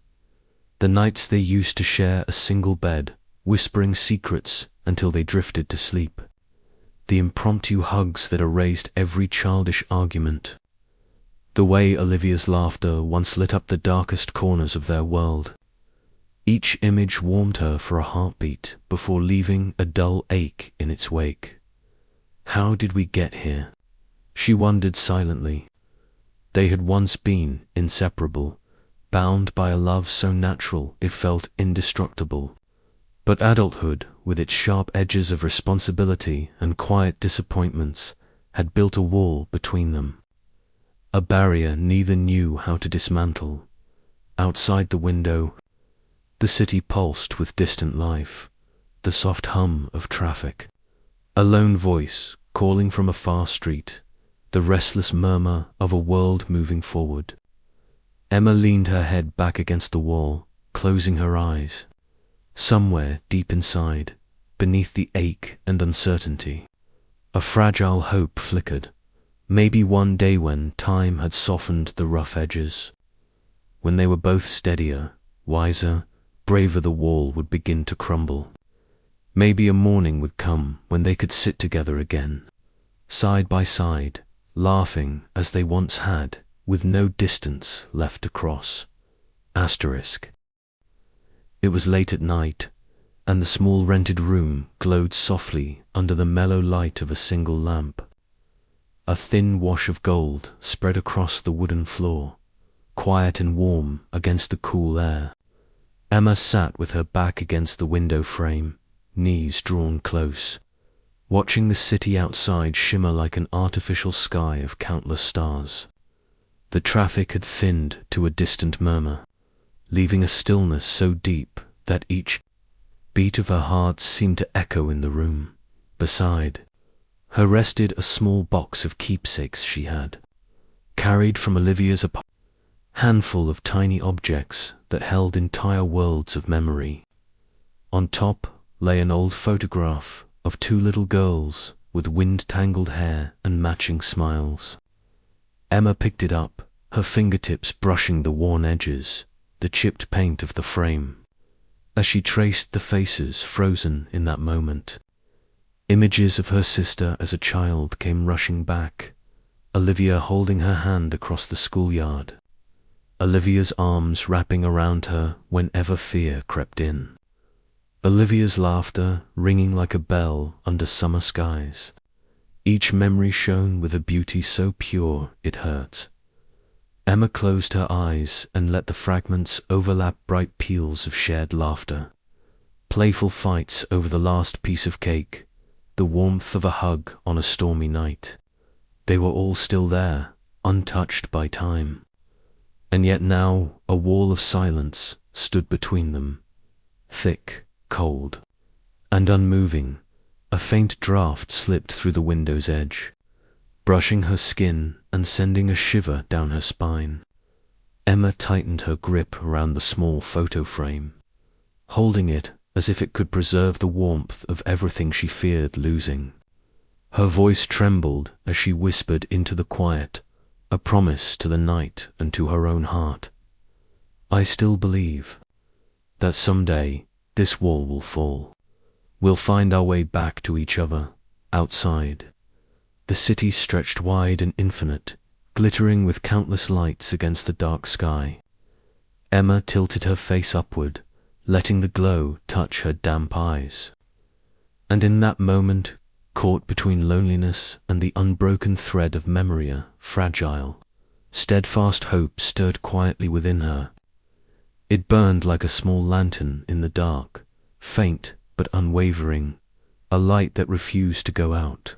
The nights they used to share a single bed, whispering secrets until they drifted to sleep. The impromptu hugs that erased every childish argument. The way Olivia's laughter once lit up the darkest corners of their world. Each image warmed her for a heartbeat before leaving a dull ache in its wake. How did we get here? She wondered silently. They had once been inseparable, bound by a love so natural it felt indestructible. But adulthood, with its sharp edges of responsibility and quiet disappointments, had built a wall between them. A barrier neither knew how to dismantle. Outside the window, the city pulsed with distant life, the soft hum of traffic. A lone voice calling from a far street, the restless murmur of a world moving forward. Emma leaned her head back against the wall, closing her eyes. Somewhere deep inside, beneath the ache and uncertainty, a fragile hope flickered. Maybe one day when time had softened the rough edges, when they were both steadier, wiser, braver, the wall would begin to crumble. Maybe a morning would come when they could sit together again, side by side, laughing as they once had, with no distance left to cross. Asterisk. It was late at night, and the small rented room glowed softly under the mellow light of a single lamp. A thin wash of gold spread across the wooden floor, quiet and warm against the cool air. Emma sat with her back against the window frame, knees drawn close, watching the city outside shimmer like an artificial sky of countless stars. The traffic had thinned to a distant murmur, leaving a stillness so deep that each beat of her heart seemed to echo in the room. Beside her rested a small box of keepsakes she had, carried from Olivia's apartment. handful of tiny objects that held entire worlds of memory. On top lay an old photograph of two little girls with wind-tangled hair and matching smiles. Emma picked it up, her fingertips brushing the worn edges, the chipped paint of the frame. As she traced the faces frozen in that moment, images of her sister as a child came rushing back. Olivia holding her hand across the schoolyard, Olivia's arms wrapping around her whenever fear crept in, Olivia's laughter ringing like a bell under summer skies. Each memory shone with a beauty so pure it hurt. Emma closed her eyes and let the fragments overlap bright peals of shared laughter. Playful fights over the last piece of cake, the warmth of a hug on a stormy night. They were all still there, untouched by time. And yet now a wall of silence stood between them, thick, cold, and unmoving. A faint draft slipped through the window's edge, brushing her skin and sending a shiver down her spine. Emma tightened her grip around the small photo frame, holding it as if it could preserve the warmth of everything she feared losing. Her voice trembled as she whispered into the quiet, a promise to the night and to her own heart. I still believe that someday this wall will fall. We'll find our way back to each other, outside. The city stretched wide and infinite, glittering with countless lights against the dark sky. Emma tilted her face upward, letting the glow touch her damp eyes. And in that moment, caught between loneliness and the unbroken thread of memory, fragile, steadfast hope stirred quietly within her. It burned like a small lantern in the dark, faint but unwavering, a light that refused to go out.